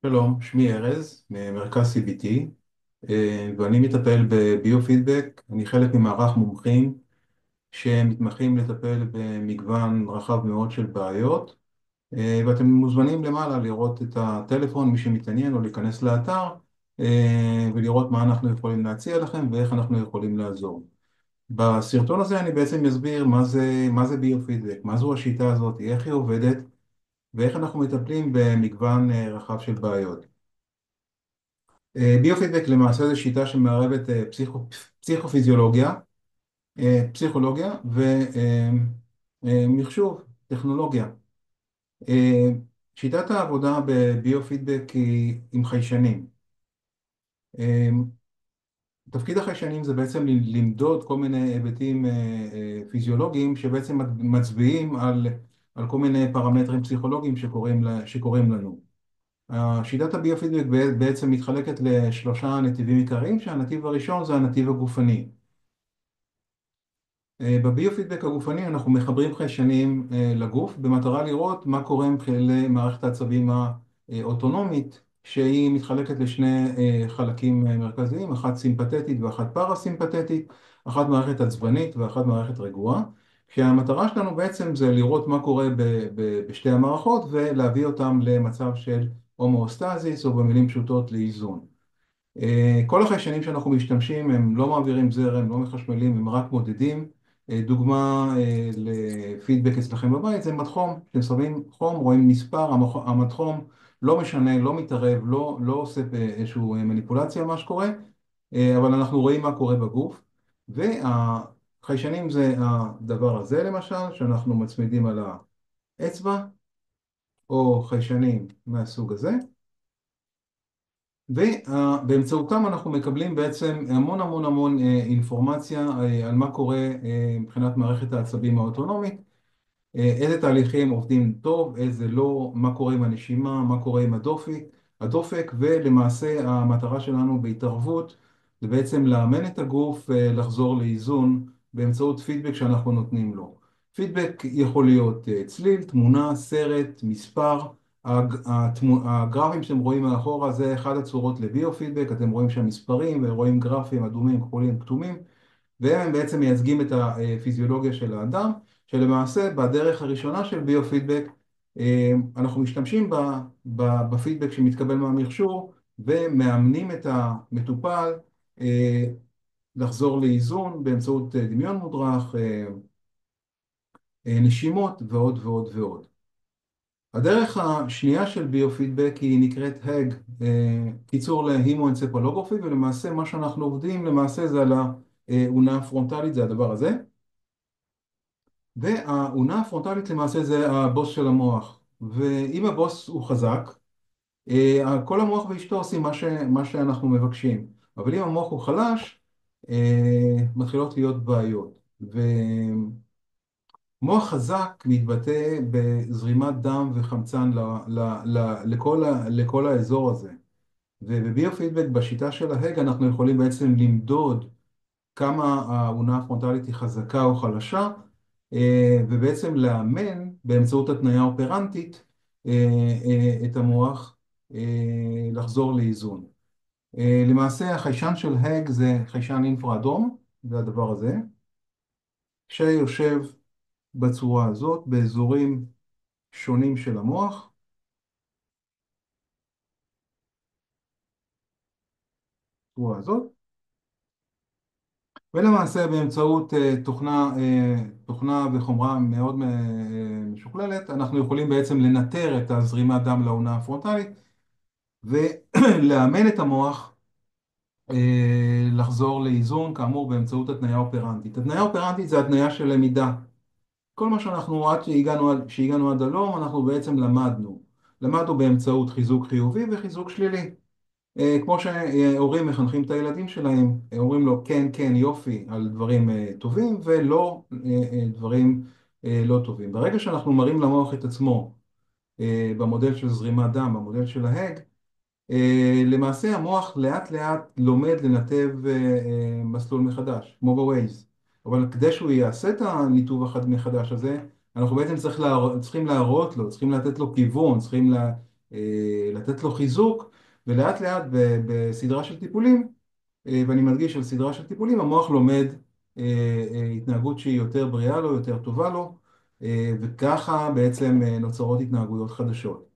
שלום, שמי ארז, ממרכז CBT, ואני מטפל בביו-פידבק. אני חלק ממערך מומחים שמתמחים לטפל במגוון רחב מאוד של בעיות, ואתם מוזמנים למעלה לראות את הטלפון, מי שמתעניין, או להיכנס לאתר, ולראות מה אנחנו יכולים להציע לכם ואיך אנחנו יכולים לעזור. בסרטון הזה אני בעצם אסביר מה זה ביו-פידבק, מה זו השיטה הזאת, איך היא עובדת, ואיך אנחנו מטפלים במגוון רחב של בעיות. ביופידבק למעשה זו שיטה שמערבת פסיכופיזיולוגיה, פסיכולוגיה ומחשוב, טכנולוגיה. אה, שיטת העבודה בביופידבק היא עם חיישנים. אה, תפקיד החיישנים זה בעצם למדוד כל מיני היבטים פיזיולוגיים שבעצם מצביעים על כל מיני פרמטרים פסיכולוגיים שקורים לנו. שיטת הביופידבק בעצם מתחלקת לשלושה נתיבים עיקריים, שהנתיב הראשון זה הנתיב הגופני. בביופידבק הגופני אנחנו מחברים חיישנים לגוף במטרה לראות מה קורה למערכת העצבים האוטונומית, שהיא מתחלקת לשני חלקים מרכזיים, אחת סימפתטית ואחת פרסימפתטית, אחת מערכת עצבנית ואחת מערכת רגועה, כשהמטרה שלנו בעצם זה לראות מה קורה בשתי המערכות ולהביא אותם למצב של הומואוסטזיס, או במילים פשוטות לאיזון. כל החיישנים שאנחנו משתמשים הם לא מעבירים זרם, לא מחשמלים, הם רק מודדים. דוגמה לפידבק אצלכם בבית זה מדחום. כשאתם שמים חום, רואים מספר, המדחום לא משנה, לא מתערב, לא עושה איזושהי מניפולציה על מה שקורה, אבל אנחנו רואים מה קורה בגוף. והחיישנים זה הדבר הזה למשל, שאנחנו מצמידים על האצבע, או חיישנים מהסוג הזה. ובאמצעותם אנחנו מקבלים בעצם המון המון המון אינפורמציה על מה קורה מבחינת מערכת העצבים האוטונומית, איזה תהליכים עובדים טוב, איזה לא, מה קורה עם הנשימה, מה קורה עם הדופק, ולמעשה המטרה שלנו בהתערבות זה בעצם לאמן את הגוף לחזור לאיזון באמצעות פידבק שאנחנו נותנים לו. פידבק יכול להיות צליל, תמונה, סרט, מספר. הגרפים שאתם רואים מאחורה זה אחד הצורות לביו-פידבק. אתם רואים שם מספרים ורואים גרפים אדומים, כחולים, כתומים, והם בעצם מייצגים את הפיזיולוגיה של האדם, שלמעשה בדרך הראשונה של ביו-פידבק אנחנו משתמשים בפידבק שמתקבל מהמכשור ומאמנים את המטופל לחזור לאיזון באמצעות דמיון מודרך, נשימות ועוד ועוד ועוד. הדרך השנייה של ביו-פידבק היא נקראת האג, קיצור להימואנצפלוגרפי, ולמעשה מה שאנחנו עובדים למעשה זה על האונה הפרונטלית, זה הדבר הזה. והאונה הפרונטלית למעשה זה הבוס של המוח, ואם הבוס הוא חזק, כל המוח ואשתו עושים מה שאנחנו מבקשים, אבל אם המוח הוא חלש, מתחילות להיות בעיות. מוח חזק מתבטא בזרימת דם וחמצן לכל האזור הזה. ובביו-פידבק בשיטה של ההג אנחנו יכולים בעצם למדוד כמה האונה הפרונטלית היא חזקה או חלשה, ובעצם לאמן באמצעות התניה אופרנטית את המוח לחזור לאיזון. למעשה החיישן של האג זה חיישן אינפרה אדום, זה הדבר הזה, שיושב בצורה הזאת באזורים שונים של המוח, בצורה הזאת. ולמעשה באמצעות תוכנה וחומרה מאוד משוכללת, אנחנו יכולים בעצם לנטר את הזרימת דם לאונה הפרונטלית, ולאמן את המוח לחזור לאיזון, כאמור באמצעות התניה אופרנטית. התניה אופרנטית זה התניה של למידה. כל מה שאנחנו עד שהגענו עד הלום, אנחנו בעצם למדנו באמצעות חיזוק חיובי וחיזוק שלילי. כמו שהורים מחנכים את הילדים שלהם, אומרים לו כן, כן, יופי על דברים טובים, ולא דברים לא טובים. ברגע שאנחנו מראים למוח את עצמו במודל של זרימת דם, במודל של ההג, למעשה המוח לאט לאט לומד לנתב מסלול מחדש, כמו בווייז. אבל כדי שהוא יעשה את הניתוב מחדש הזה, אנחנו בעצם צריכים להראות לו, צריכים לתת לו כיוון, צריכים לתת לו חיזוק, ולאט לאט בסדרה של טיפולים, ואני מדגיש על סדרה של טיפולים, המוח לומד התנהגות שהיא יותר בריאה לו, יותר טובה לו, וככה בעצם נוצרות התנהגויות חדשות.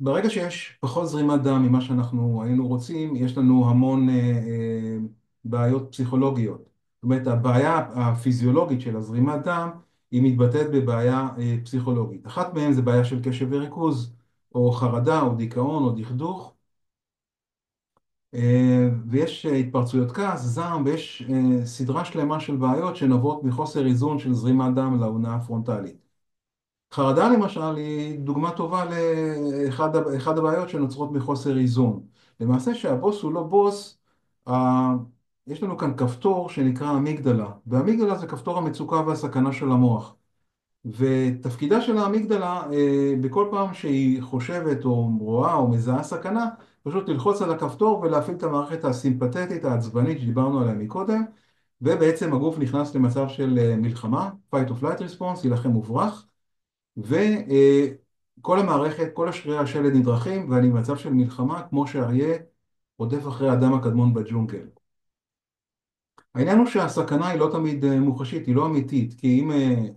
ברגע שיש פחות זרימת דם ממה שאנחנו היינו רוצים, יש לנו המון בעיות פסיכולוגיות. זאת אומרת, הבעיה הפיזיולוגית של הזרימת דם היא מתבטאת בבעיה פסיכולוגית. אחת מהן זה בעיה של קשב וריכוז, או חרדה, או דיכאון, או דכדוך. ויש התפרצויות כעס, זעם, ויש סדרה שלמה של בעיות שנובעות מחוסר איזון של זרימת דם לאונה הפרונטלית. חרדה למשל היא דוגמה טובה לאחד הבעיות שנוצרות מחוסר איזון. למעשה שהבוס הוא לא בוס, יש לנו כאן כפתור שנקרא אמיגדלה, והאמיגדלה זה כפתור המצוקה והסכנה של המוח. ותפקידה של האמיגדלה, בכל פעם שהיא חושבת או רואה או מזהה סכנה, פשוט ללחוץ על הכפתור ולהפעיל את המערכת הסימפתטית העצבנית שדיברנו עליה מקודם, ובעצם הגוף נכנס למצב של מלחמה, fight or flight response, יילחם וברח, וכל המערכת, כל השרירי השלד נדרכים, ואני במצב של מלחמה, כמו שאריה רודף אחרי האדם הקדמון בג'ונגל. העניין הוא שהסכנה היא לא תמיד מוחשית, היא לא אמיתית, כי אם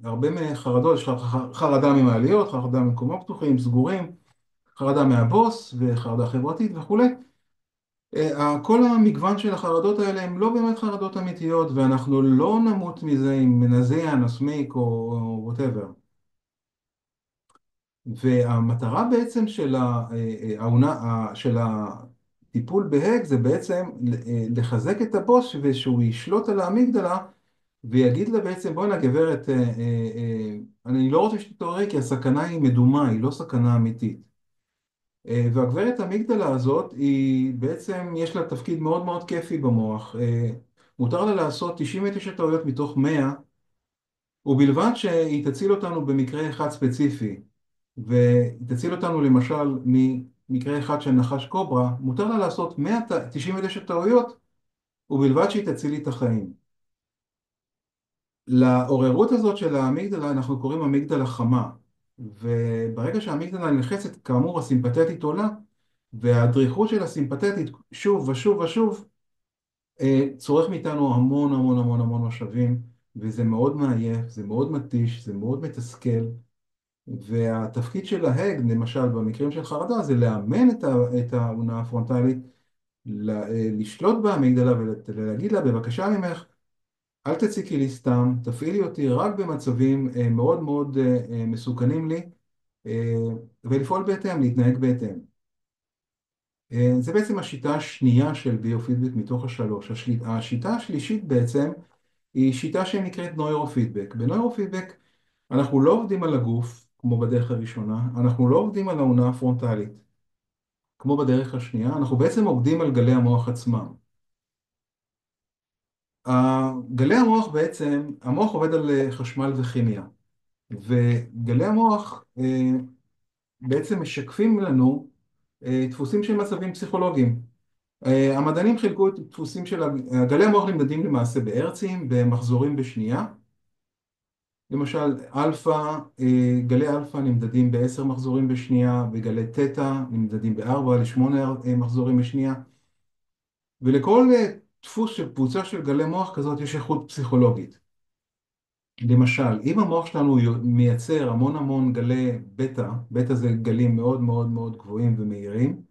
הרבה מחרדות, יש חרדה ממעליות, חרדה ממקומות פתוחים, סגורים, חרדה מהבוס וחרדה חברתית וכולי. כל המגוון של החרדות האלה הם לא באמת חרדות אמיתיות, ואנחנו לא נמות מזה אם נזיע, נסמיק או whatever. והמטרה בעצם של הטיפול בהק זה בעצם לחזק את הבוס ושהוא ישלוט על האמיגדלה ויגיד לה בעצם בואי נה גברת, אני לא רוצה שתתעוררי כי הסכנה היא מדומה, היא לא סכנה אמיתית. והגברת האמיגדלה הזאת היא בעצם יש לה תפקיד מאוד מאוד כיפי במוח. מותר לה לעשות 99 טעויות מתוך 100 ובלבד שהיא תציל אותנו במקרה אחד ספציפי. ותציל אותנו למשל ממקרה אחד של נחש קוברה, מותר לה לעשות 199 טעויות ובלבד שהיא תציל לי את החיים. לעוררות הזאת של האמיגדלה אנחנו קוראים אמיגדלה חמה, וברגע שהאמיגדלה נלחצת, כאמור הסימפתטית עולה, והדריכות של הסימפתטית שוב ושוב ושוב צורך מאיתנו המון המון המון המון משאבים, וזה מאוד מעייף, זה מאוד מתיש, זה מאוד מתסכל. והתפקיד של ההג, למשל במקרים של חרדה, זה לאמן את האונה הפרונטלית, לשלוט באמיגדלה ולהגיד לה, בבקשה ממך, אל תציקי לי סתם, תפעילי אותי רק במצבים מאוד מאוד מסוכנים לי, ולפעול בהתאם, להתנהג בהתאם. זה בעצם השיטה השנייה של ביופידבק מתוך השלוש. השיטה השלישית בעצם היא שיטה שנקראת נוירופידבק. בנוירופידבק אנחנו לא עובדים על הגוף, כמו בדרך הראשונה, אנחנו לא עובדים על האונה הפרונטלית, כמו בדרך השנייה, אנחנו בעצם עובדים על גלי המוח עצמם. גלי המוח בעצם, המוח עובד על חשמל וכימיה, וגלי המוח בעצם משקפים לנו דפוסים של מצבים פסיכולוגיים. המדענים חילקו את דפוסים של גלי המוח נמדדים למעשה בהרצים, במחזורים בשנייה. למשל, גלי אלפא נמדדים ב10 מחזורים בשנייה, וגלי תטא נמדדים ב4 ל8 מחזורים בשנייה. ולכל דפוס של קבוצה של גלי מוח כזאת יש איכות פסיכולוגית. למשל, אם המוח שלנו מייצר המון המון גלי בטא, בטא זה גלים מאוד מאוד מאוד גבוהים ומהירים,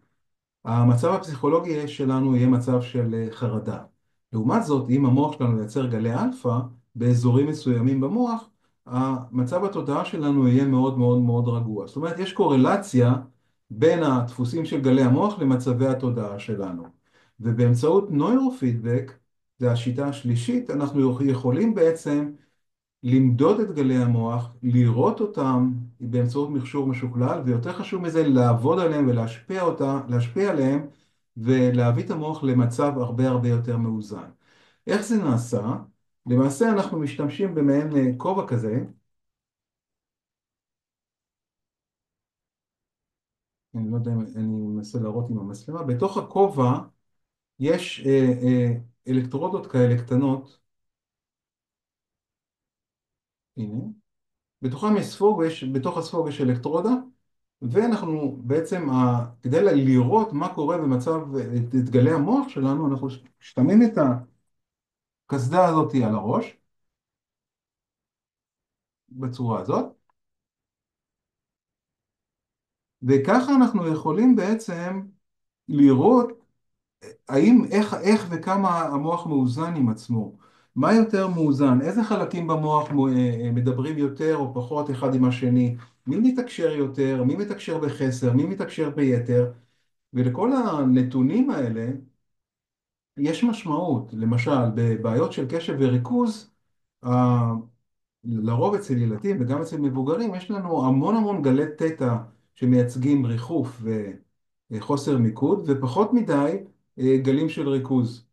המצב הפסיכולוגי שלנו יהיה מצב של חרדה. לעומת זאת, אם המוח שלנו ייצר גלי אלפא באזורים מסוימים במוח, המצב התודעה שלנו יהיה מאוד מאוד מאוד רגוע. זאת אומרת, יש קורלציה בין הדפוסים של גלי המוח למצבי התודעה שלנו. ובאמצעות נוירופידבק, זה השיטה השלישית, אנחנו יכולים בעצם למדוד את גלי המוח, לראות אותם באמצעות מכשור משוכלל, ויותר חשוב מזה, לעבוד עליהם להשפיע עליהם, ולהביא את המוח למצב הרבה הרבה יותר מאוזן. איך זה נעשה? למעשה אנחנו משתמשים במעין כובע כזה, אני לא יודע אם אני מנסה להראות עם המצלמה, בתוך הכובע יש אלקטרודות כאלה קטנות, הנה, בתוך הספוג יש אלקטרודה, ואנחנו בעצם, כדי לראות מה קורה במצב, את גלי המוח שלנו, אנחנו שמים את הקסדה הזאת על הראש, בצורה הזאת, וככה אנחנו יכולים בעצם לראות איך וכמה המוח מאוזן עם עצמו. מה יותר מאוזן? איזה חלקים במוח מדברים יותר או פחות אחד עם השני? מי מתקשר יותר? מי מתקשר בחסר? מי מתקשר ביתר? ולכל הנתונים האלה יש משמעות. למשל, בבעיות של קשב וריכוז, ה- לרוב אצל ילדים וגם אצל מבוגרים, יש לנו המון המון גלי תטא שמייצגים ריחוף וחוסר מיקוד, ופחות מדי גלים של ריכוז.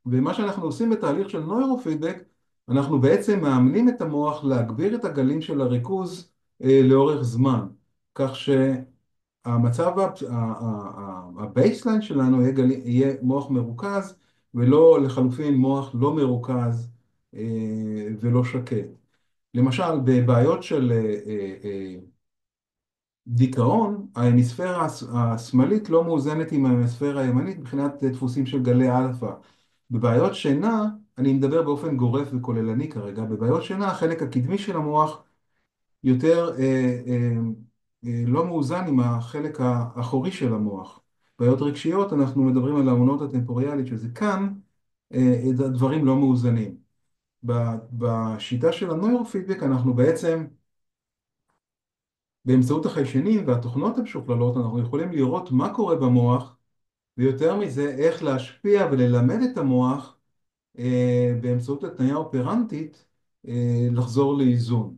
ומה שאנחנו עושים בתהליך של נוירופידבק, אנחנו בעצם מאמנים את המוח להגביר את הגלים של הריכוז לאורך זמן. כך שהמצב, הבייסליין שלנו יהיה מוח מרוכז, ולא לחלופין מוח לא מרוכז ולא שקט. למשל, בבעיות של דיכאון, ההמיספירה השמאלית לא מאוזנת עם ההמיספירה הימנית מבחינת דפוסים של גלי אלפא. בבעיות שינה, אני מדבר באופן גורף וכוללני כרגע, בבעיות שינה החלק הקדמי של המוח יותר לא מאוזן עם החלק האחורי של המוח. בעיות רגשיות, אנחנו מדברים על האונות הטמפוריאלית, שזה כאן, הדברים לא מאוזנים. בשיטה של הנוירופידבק אנחנו בעצם באמצעות החיישנים והתוכנות המשוכללות אנחנו יכולים לראות מה קורה במוח, ויותר מזה איך להשפיע וללמד את המוח באמצעות התניה אופרנטית לחזור לאיזון.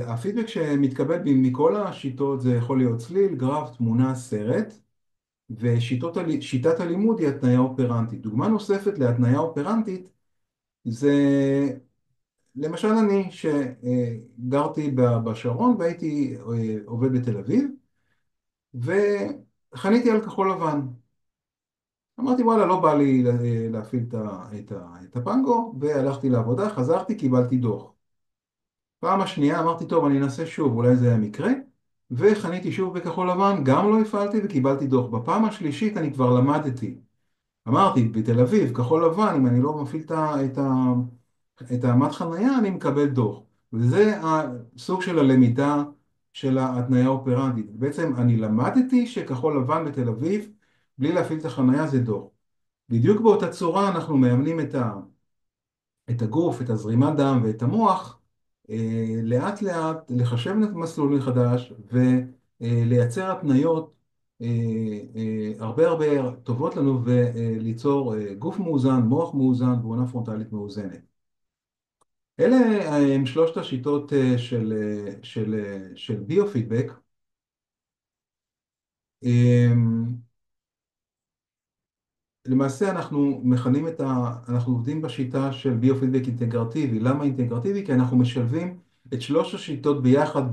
הפידבק שמתקבל מכל השיטות זה יכול להיות צליל, גרף, תמונה, סרט, ושיטת הלימוד היא התניה אופרנטית. דוגמה נוספת להתניה אופרנטית זה למשל אני שגרתי בשרון והייתי עובד בתל אביב, וחניתי על כחול לבן. אמרתי וואלה לא בא לי להפעיל את הפנגו, והלכתי לעבודה, חזרתי, קיבלתי דוח. פעם השנייה אמרתי טוב אני אנסה שוב, אולי זה היה מקרה, וחניתי שוב בכחול לבן, גם לא הפעלתי וקיבלתי דוח. בפעם השלישית אני כבר למדתי. אמרתי בתל אביב, כחול לבן, אם אני לא מפעיל את העמד חנייה אני מקבל דוח. וזה הסוג של הלמידה של ההתניה האופרנטית. בעצם אני למדתי שכחול לבן בתל אביב, בלי להפעיל את החנייה זה דוח. בדיוק באותה צורה אנחנו מאמנים את הגוף, את הזרימת דם ואת המוח, לאט לאט לחשב את המסלול מחדש ולייצר התניות הרבה הרבה טובות לנו וליצור גוף מאוזן, מוח מאוזן ועונה פרונטלית מאוזנת. אלה הם שלושת השיטות של ביו-פידבק. למעשה אנחנו עובדים בשיטה של ביו-פידבק אינטגרטיבי. למה אינטגרטיבי? כי אנחנו משלבים את שלוש השיטות ביחד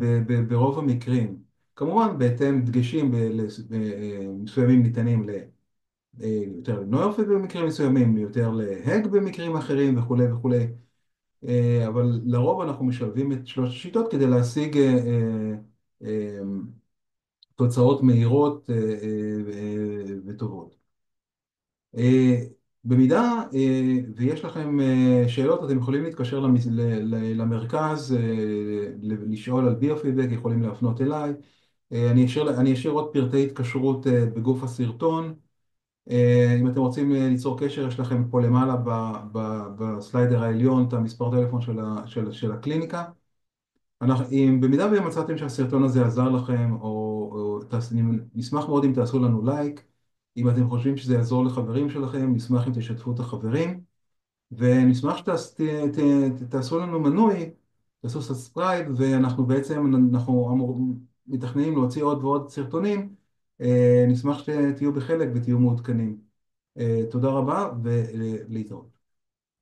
ברוב המקרים. כמובן בהתאם דגשים מסוימים ניתנים יותר לנוירופד במקרים מסוימים, יותר להג במקרים אחרים וכולי וכולי. אבל לרוב אנחנו משלבים את שלוש השיטות כדי להשיג אה, תוצאות מהירות וטובות. במידה ויש לכם שאלות, אתם יכולים להתקשר למרכז, לשאול על ביו-פידבק, יכולים להפנות אליי. אני אשאיר עוד פרטי התקשרות בגוף הסרטון. אם אתם רוצים ליצור קשר, יש לכם פה למעלה בסליידר העליון את המספר טלפון של הקליניקה. אם במידה ומצאתם שהסרטון הזה עזר לכם, נשמח מאוד אם תעשו לנו לייק. אם אתם חושבים שזה יעזור לחברים שלכם, נשמח אם תשתפו את החברים. ונשמח שתעשו לנו מנוי, תעשו סאבסקרייב, ואנחנו בעצם, מתכננים להוציא עוד ועוד סרטונים. נשמח שתהיו בחלק ותהיו מעודכנים. תודה רבה ולהתראות.